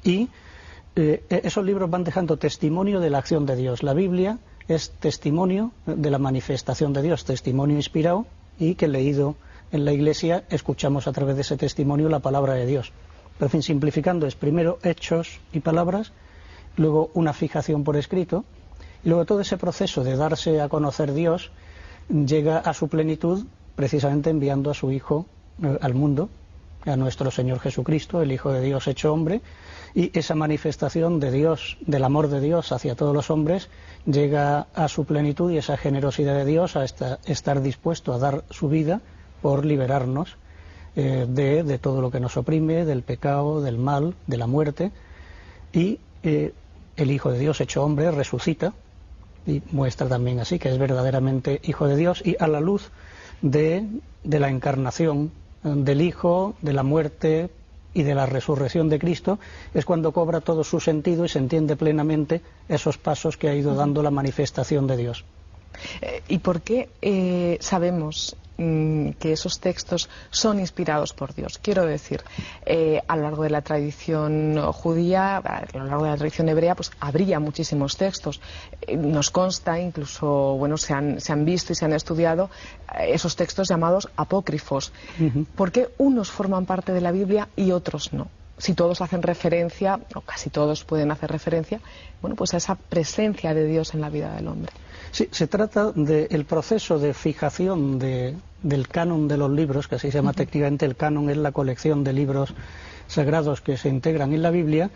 Y esos libros van dejando testimonio de la acción de Dios. La Biblia es testimonio de la manifestación de Dios, testimonio inspirado, y que leído en la Iglesia escuchamos a través de ese testimonio la palabra de Dios. Pero, en fin, simplificando, es primero hechos y palabras, luego una fijación por escrito, y luego todo ese proceso de darse a conocer Dios llega a su plenitud precisamente enviando a su Hijo al mundo, a nuestro Señor Jesucristo, el Hijo de Dios hecho hombre, y esa manifestación de Dios, del amor de Dios hacia todos los hombres, llega a su plenitud, y esa generosidad de Dios a estar dispuesto a dar su vida por liberarnos de todo lo que nos oprime, del pecado, del mal, de la muerte, y el Hijo de Dios hecho hombre resucita y muestra también así que es verdaderamente Hijo de Dios, y a la luz de la encarnación del Hijo, de la muerte y de la resurrección de Cristo, es cuando cobra todo su sentido y se entiende plenamente esos pasos que ha ido dando la manifestación de Dios. ¿Y por qué sabemos que esos textos son inspirados por Dios? Quiero decir, a lo largo de la tradición judía, a lo largo de la tradición hebrea, pues habría muchísimos textos. Nos consta, incluso, bueno, se han visto y se han estudiado esos textos llamados apócrifos. ¿Por qué unos forman parte de la Biblia y otros no? Si todos hacen referencia, o casi todos pueden hacer referencia, bueno, pues a esa presencia de Dios en la vida del hombre. Sí, se trata del proceso de fijación del canon de los libros, que así se llama técnicamente. El canon es la colección de libros sagrados que se integran en la Biblia.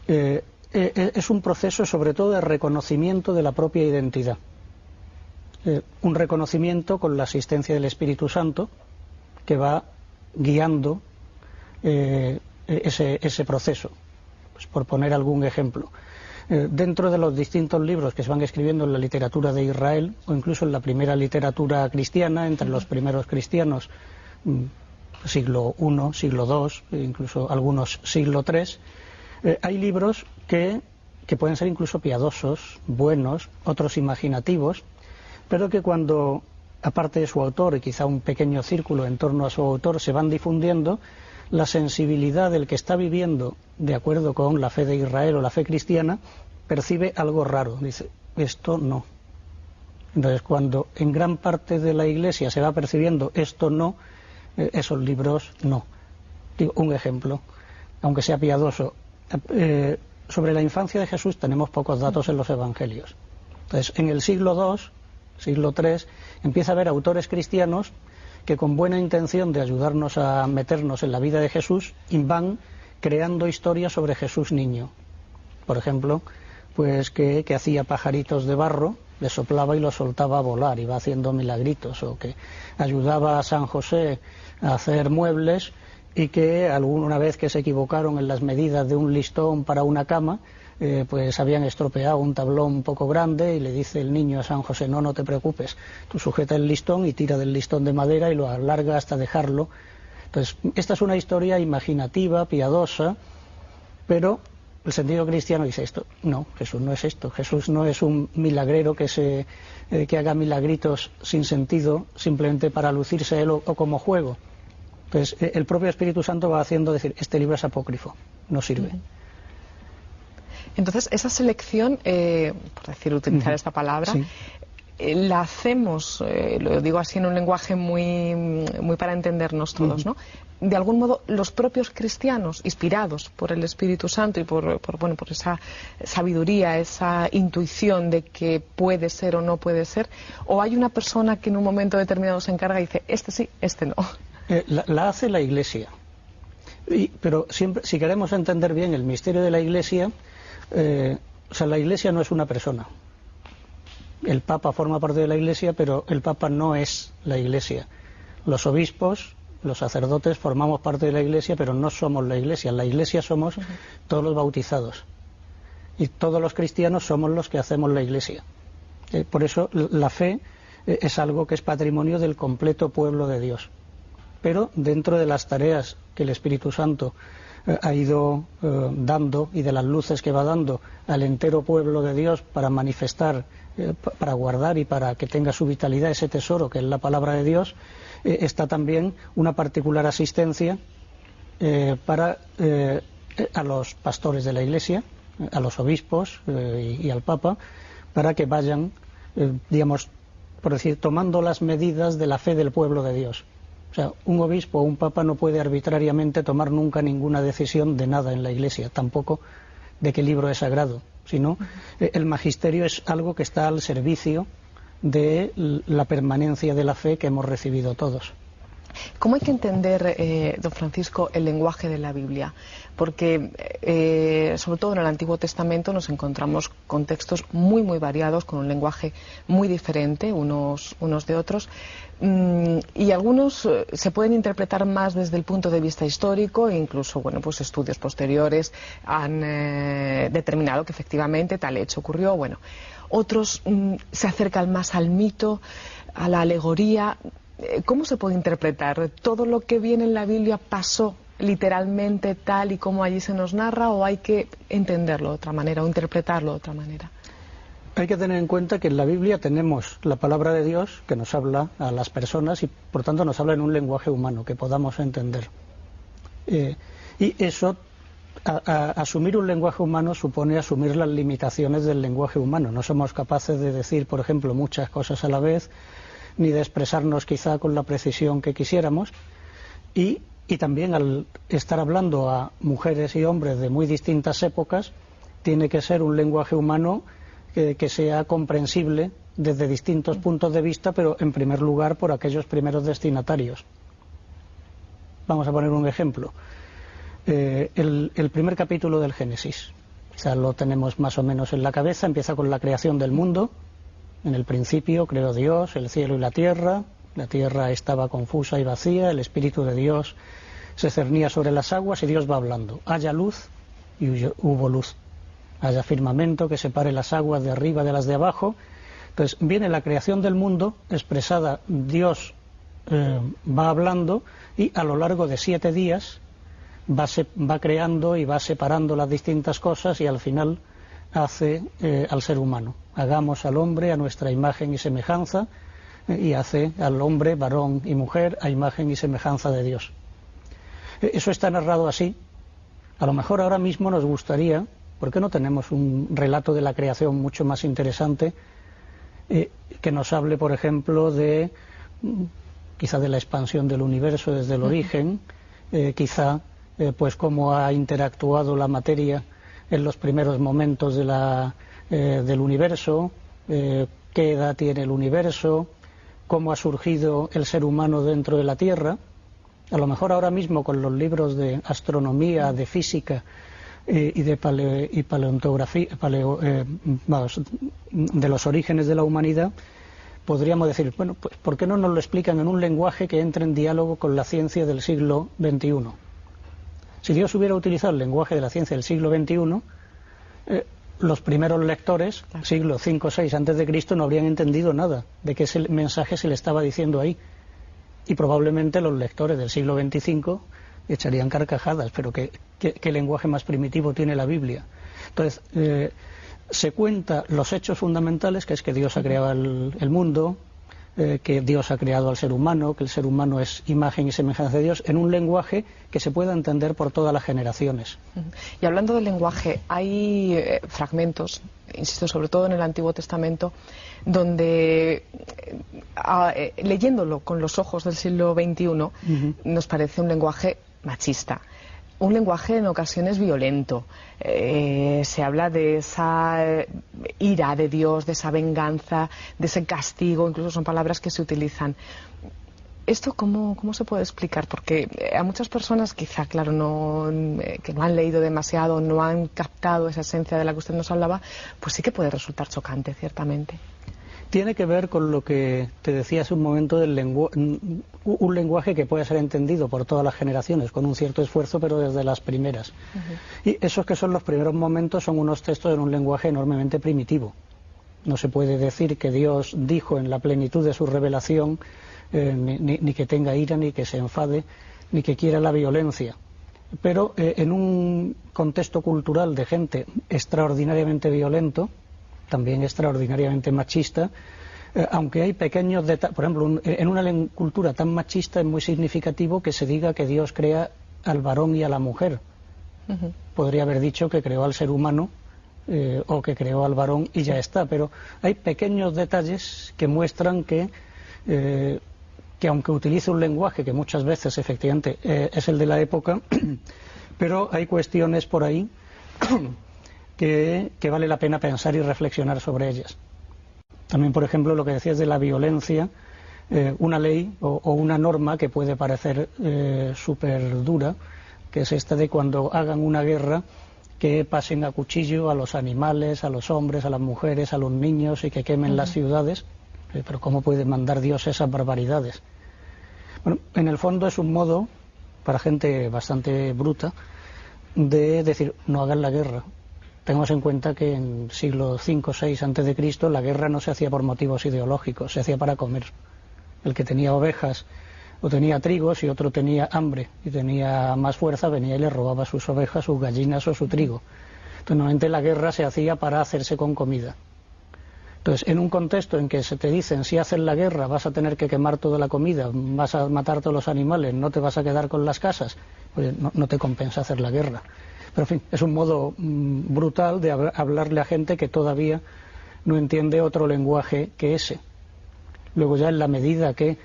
Es un proceso sobre todo de reconocimiento de la propia identidad. Un reconocimiento con la asistencia del Espíritu Santo que va guiando ese proceso. Pues por poner algún ejemplo, dentro de los distintos libros que se van escribiendo en la literatura de Israel, o incluso en la primera literatura cristiana, entre los primeros cristianos, siglo I, siglo II, incluso algunos siglo III, hay libros que pueden ser incluso piadosos, buenos, otros imaginativos, pero que cuando, aparte de su autor y quizá un pequeño círculo en torno a su autor, se van difundiendo, la sensibilidad del que está viviendo de acuerdo con la fe de Israel o la fe cristiana percibe algo raro, dice, esto no. Entonces, cuando en gran parte de la Iglesia se va percibiendo esto no, esos libros no. Digo, un ejemplo, aunque sea piadoso, sobre la infancia de Jesús tenemos pocos datos en los Evangelios. Entonces, en el siglo II, siglo III, empieza a haber autores cristianos que con buena intención de ayudarnos a meternos en la vida de Jesús van creando historias sobre Jesús niño. Por ejemplo, pues que hacía pajaritos de barro, le soplaba y los soltaba a volar, iba haciendo milagritos, o que ayudaba a San José a hacer muebles y que alguna vez que se equivocaron en las medidas de un listón para una cama, pues habían estropeado un tablón un poco grande, y le dice el niño a San José, no te preocupes, tú sujeta el listón y tira del listón de madera y lo alarga hasta dejarlo. Entonces, esta es una historia imaginativa, piadosa, pero el sentido cristiano dice esto, no, Jesús no es esto, Jesús no es un milagrero que haga milagritos sin sentido simplemente para lucirse él o como juego. Entonces, el propio Espíritu Santo va haciendo decir, este libro es apócrifo, no sirve. Entonces, esa selección, por decir, utilizar esta palabra, sí, la hacemos, lo digo así en un lenguaje muy para entendernos todos, ¿no? De algún modo, los propios cristianos, inspirados por el Espíritu Santo y por esa sabiduría, esa intuición de que puede ser o no puede ser, o hay una persona que en un momento determinado se encarga y dice, este sí, este no. La hace la Iglesia. Pero siempre, si queremos entender bien el misterio de la Iglesia, la Iglesia no es una persona. El Papa forma parte de la Iglesia, pero el Papa no es la Iglesia. Los obispos, los sacerdotes formamos parte de la Iglesia, pero no somos la Iglesia. La Iglesia somos todos los bautizados. Y todos los cristianos somos los que hacemos la Iglesia. Por eso la fe es algo que es patrimonio del completo pueblo de Dios. Pero dentro de las tareas que el Espíritu Santo ha ido dando y de las luces que va dando al entero pueblo de Dios para manifestar, para guardar y para que tenga su vitalidad ese tesoro que es la palabra de Dios, está también una particular asistencia para a los pastores de la Iglesia, a los obispos y al Papa, para que vayan, digamos, por decir, tomando las medidas de la fe del pueblo de Dios. O sea, un obispo o un papa no puede arbitrariamente tomar nunca ninguna decisión de nada en la Iglesia, tampoco de qué libro es sagrado, sino el magisterio es algo que está al servicio de la permanencia de la fe que hemos recibido todos. ¿Cómo hay que entender, don Francisco, el lenguaje de la Biblia? Porque, sobre todo en el Antiguo Testamento, nos encontramos con textos muy, muy variados, con un lenguaje muy diferente unos de otros, y algunos se pueden interpretar más desde el punto de vista histórico, e incluso, bueno, pues estudios posteriores han determinado que efectivamente tal hecho ocurrió. Bueno, otros se acercan más al mito, a la alegoría. ¿Cómo se puede interpretar? ¿Todo lo que viene en la Biblia pasó literalmente tal y como allí se nos narra, o hay que entenderlo de otra manera o interpretarlo de otra manera? Hay que tener en cuenta que en la Biblia tenemos la palabra de Dios que nos habla a las personas y por tanto nos habla en un lenguaje humano que podamos entender. Y eso, asumir un lenguaje humano supone asumir las limitaciones del lenguaje humano. No somos capaces de decir, por ejemplo, muchas cosas a la vez, ni de expresarnos quizá con la precisión que quisiéramos, y también al estar hablando a mujeres y hombres de muy distintas épocas, tiene que ser un lenguaje humano que sea comprensible desde distintos puntos de vista, pero en primer lugar por aquellos primeros destinatarios. Vamos a poner un ejemplo. El primer capítulo del Génesis, quizá lo tenemos más o menos en la cabeza, empieza con la creación del mundo. En el principio creó Dios el cielo y la tierra estaba confusa y vacía, el Espíritu de Dios se cernía sobre las aguas y Dios va hablando, haya luz y hubo luz, haya firmamento que separe las aguas de arriba de las de abajo. Entonces viene la creación del mundo expresada, Dios va hablando y a lo largo de 7 días va creando y va separando las distintas cosas y al final hace al ser humano. Hagamos al hombre a nuestra imagen y semejanza, y hace al hombre, varón y mujer, a imagen y semejanza de Dios. Eso está narrado así. A lo mejor ahora mismo nos gustaría, ¿por qué no tenemos un relato de la creación mucho más interesante que nos hable, por ejemplo, quizá de la expansión del universo desde el origen, quizá pues cómo ha interactuado la materia en los primeros momentos del universo, qué edad tiene el universo, cómo ha surgido el ser humano dentro de la Tierra? A lo mejor ahora mismo con los libros de astronomía, de física y de paleontografía, de los orígenes de la humanidad, podríamos decir, bueno, pues ¿por qué no nos lo explican en un lenguaje que entre en diálogo con la ciencia del siglo XXI? Si Dios hubiera utilizado el lenguaje de la ciencia del siglo XXI, los primeros lectores, siglo V o VI antes de Cristo, no habrían entendido nada de qué ese mensaje se le estaba diciendo ahí. Y probablemente los lectores del siglo XXV echarían carcajadas, pero ¿qué lenguaje más primitivo tiene la Biblia? Entonces, se cuenta los hechos fundamentales, que es que Dios ha creado el mundo, que Dios ha creado al ser humano, que el ser humano es imagen y semejanza de Dios, en un lenguaje que se pueda entender por todas las generaciones. Y hablando del lenguaje, hay fragmentos, insisto, sobre todo en el Antiguo Testamento, donde leyéndolo con los ojos del siglo XXI, nos parece un lenguaje machista. Un lenguaje en ocasiones violento. Se habla de esa ira de Dios, de esa venganza, de ese castigo, incluso son palabras que se utilizan. ¿Esto cómo se puede explicar? Porque a muchas personas, quizá, claro, que no han leído demasiado, no han captado esa esencia de la que usted nos hablaba, pues sí que puede resultar chocante, ciertamente. Tiene que ver con lo que te decía hace un momento un lenguaje que puede ser entendido por todas las generaciones con un cierto esfuerzo, pero desde las primeras. Y esos que son los primeros momentos son unos textos en un lenguaje enormemente primitivo. No se puede decir que Dios dijo en la plenitud de su revelación ni que tenga ira, ni que se enfade, ni que quiera la violencia. Pero en un contexto cultural de gente extraordinariamente violento, también extraordinariamente machista, aunque hay pequeños detalles. Por ejemplo, en una cultura tan machista es muy significativo que se diga que Dios crea al varón y a la mujer. Podría haber dicho que creó al ser humano o que creó al varón y ya está, pero hay pequeños detalles que muestran que aunque utilice un lenguaje que muchas veces efectivamente es el de la época, pero hay cuestiones por ahí que vale la pena pensar y reflexionar sobre ellas. También, por ejemplo, lo que decías de la violencia, una ley o una norma que puede parecer súper dura, que es esta de cuando hagan una guerra, que pasen a cuchillo a los animales, a los hombres, a las mujeres, a los niños y que quemen las ciudades. Pero ¿cómo puede mandar Dios esas barbaridades? Bueno, en el fondo es un modo, para gente bastante bruta, de decir, no hagan la guerra. Tengamos en cuenta que en siglo V o VI antes de Cristo la guerra no se hacía por motivos ideológicos, se hacía para comer. El que tenía ovejas o tenía trigos y otro tenía hambre y tenía más fuerza, venía y le robaba sus ovejas, sus gallinas o su trigo. Entonces, normalmente la guerra se hacía para hacerse con comida. Entonces, en un contexto en que se te dicen, si haces la guerra vas a tener que quemar toda la comida, vas a matar todos los animales, no te vas a quedar con las casas, pues no te compensa hacer la guerra. Pero, en fin, es un modo brutal de hablarle a gente que todavía no entiende otro lenguaje que ese. Luego ya en la medida que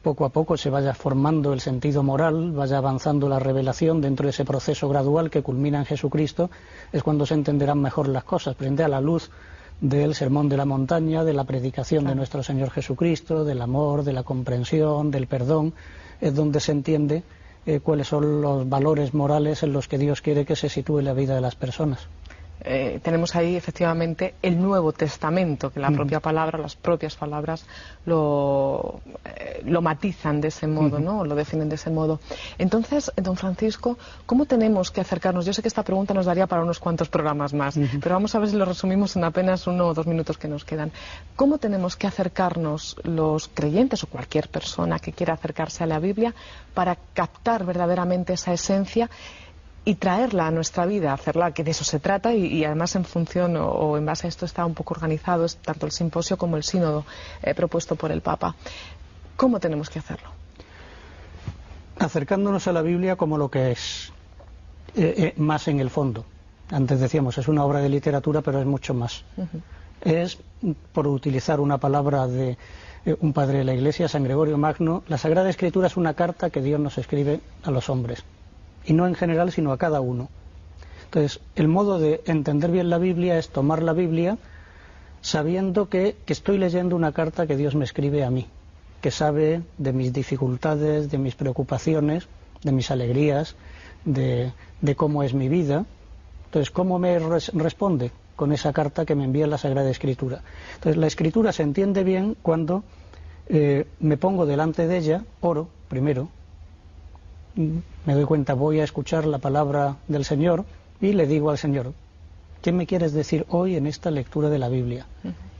poco a poco se vaya formando el sentido moral, vaya avanzando la revelación dentro de ese proceso gradual que culmina en Jesucristo, es cuando se entenderán mejor las cosas, frente a la luz del sermón de la montaña, de la predicación de nuestro Señor Jesucristo, del amor, de la comprensión, del perdón, es donde se entiende cuáles son los valores morales en los que Dios quiere que se sitúe la vida de las personas. Tenemos ahí efectivamente el Nuevo Testamento, que la propia palabra, las propias palabras lo matizan de ese modo, ¿no? Lo definen de ese modo. Entonces, don Francisco, ¿cómo tenemos que acercarnos? Yo sé que esta pregunta nos daría para unos cuantos programas más, pero vamos a ver si lo resumimos en apenas 1 o 2 minutos que nos quedan. ¿Cómo tenemos que acercarnos los creyentes o cualquier persona que quiera acercarse a la Biblia para captar verdaderamente esa esencia y traerla a nuestra vida, hacerla, que de eso se trata, y además en función o en base a esto está un poco organizado tanto el simposio como el sínodo propuesto por el Papa? ¿Cómo tenemos que hacerlo? Acercándonos a la Biblia como lo que es, más en el fondo. Antes decíamos, es una obra de literatura, pero es mucho más. Es, por utilizar una palabra de un padre de la Iglesia, San Gregorio Magno, la Sagrada Escritura es una carta que Dios nos escribe a los hombres. Y no en general, sino a cada uno. Entonces, el modo de entender bien la Biblia es tomar la Biblia sabiendo que estoy leyendo una carta que Dios me escribe a mí, que sabe de mis dificultades, de mis preocupaciones, de mis alegrías, de cómo es mi vida. Entonces, ¿cómo me responde? Con esa carta que me envía la Sagrada Escritura. Entonces, la Escritura se entiende bien cuando me pongo delante de ella, oro primero, me doy cuenta, voy a escuchar la palabra del Señor y le digo al Señor, ¿qué me quieres decir hoy en esta lectura de la Biblia?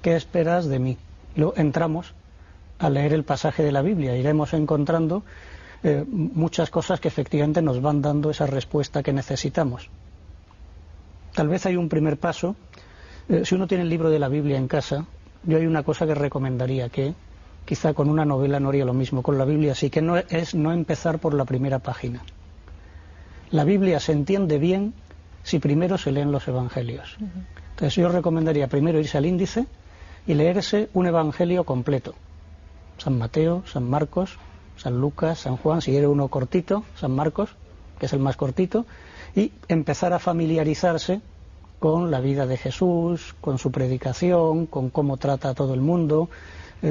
¿Qué esperas de mí? Luego entramos a leer el pasaje de la Biblia, iremos encontrando muchas cosas que efectivamente nos van dando esa respuesta que necesitamos. Tal vez hay un primer paso, si uno tiene el libro de la Biblia en casa, yo hay una cosa que recomendaría, que quizá con una novela no haría lo mismo, con la Biblia sí, que no es no empezar por la primera página. La Biblia se entiende bien si primero se leen los evangelios. Entonces yo recomendaría primero irse al índice y leerse un evangelio completo. San Mateo, San Marcos, San Lucas, San Juan, si quiere uno cortito, San Marcos, que es el más cortito, y empezar a familiarizarse con la vida de Jesús, con su predicación, con cómo trata a todo el mundo,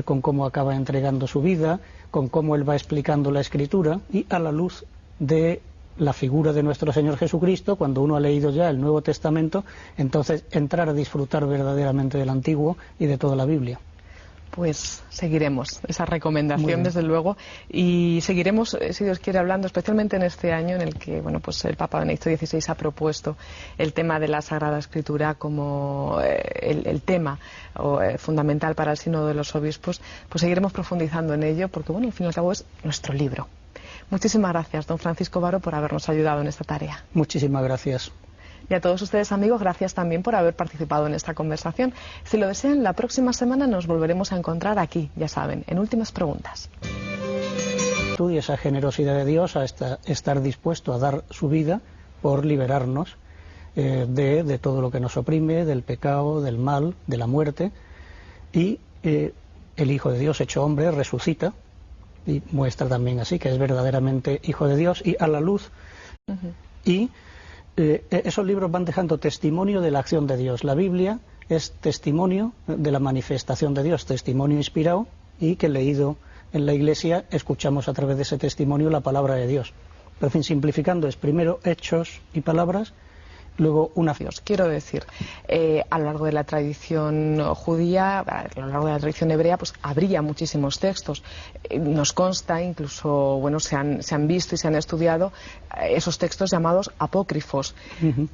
con cómo acaba entregando su vida, con cómo él va explicando la Escritura, y a la luz de la figura de nuestro Señor Jesucristo, cuando uno ha leído ya el Nuevo Testamento, entonces entrar a disfrutar verdaderamente del Antiguo y de toda la Biblia. Pues seguiremos esa recomendación, desde luego, y seguiremos, si Dios quiere, hablando especialmente en este año en el que, bueno, pues el Papa Benedicto XVI ha propuesto el tema de la Sagrada Escritura como el tema fundamental para el Sínodo de los Obispos. Pues seguiremos profundizando en ello, porque, bueno, al fin y al cabo es nuestro libro. Muchísimas gracias, don Francisco Varo, por habernos ayudado en esta tarea. Muchísimas gracias. Y a todos ustedes, amigos, gracias también por haber participado en esta conversación. Si lo desean, la próxima semana nos volveremos a encontrar aquí, ya saben, en Últimas Preguntas. Y esa generosidad de Dios a estar dispuesto a dar su vida por liberarnos de todo lo que nos oprime, del pecado, del mal, de la muerte, y el Hijo de Dios hecho hombre resucita y muestra también así que es verdaderamente Hijo de Dios y a la luz. Y esos libros van dejando testimonio de la acción de Dios. La Biblia es testimonio de la manifestación de Dios, testimonio inspirado, y que leído en la Iglesia escuchamos a través de ese testimonio la palabra de Dios. Pero en fin, simplificando, es primero hechos y palabras, luego una... Quiero decir, a lo largo de la tradición judía, a lo largo de la tradición hebrea, pues habría muchísimos textos. Nos consta, incluso, bueno, se han visto y se han estudiado esos textos llamados apócrifos.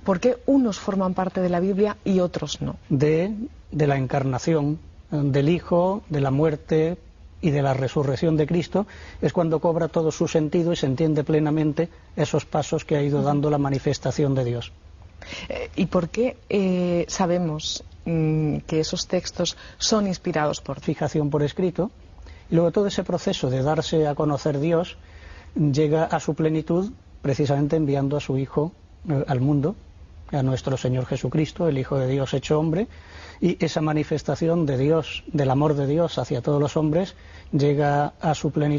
¿Por qué unos forman parte de la Biblia y otros no? De la encarnación del Hijo, de la muerte y de la resurrección de Cristo, es cuando cobra todo su sentido y se entiende plenamente esos pasos que ha ido dando la manifestación de Dios. ¿Y por qué sabemos que esos textos son inspirados por fijación por escrito? Y luego todo ese proceso de darse a conocer Dios llega a su plenitud precisamente enviando a su Hijo al mundo, a nuestro Señor Jesucristo, el Hijo de Dios hecho hombre, y esa manifestación de Dios, del amor de Dios hacia todos los hombres, llega a su plenitud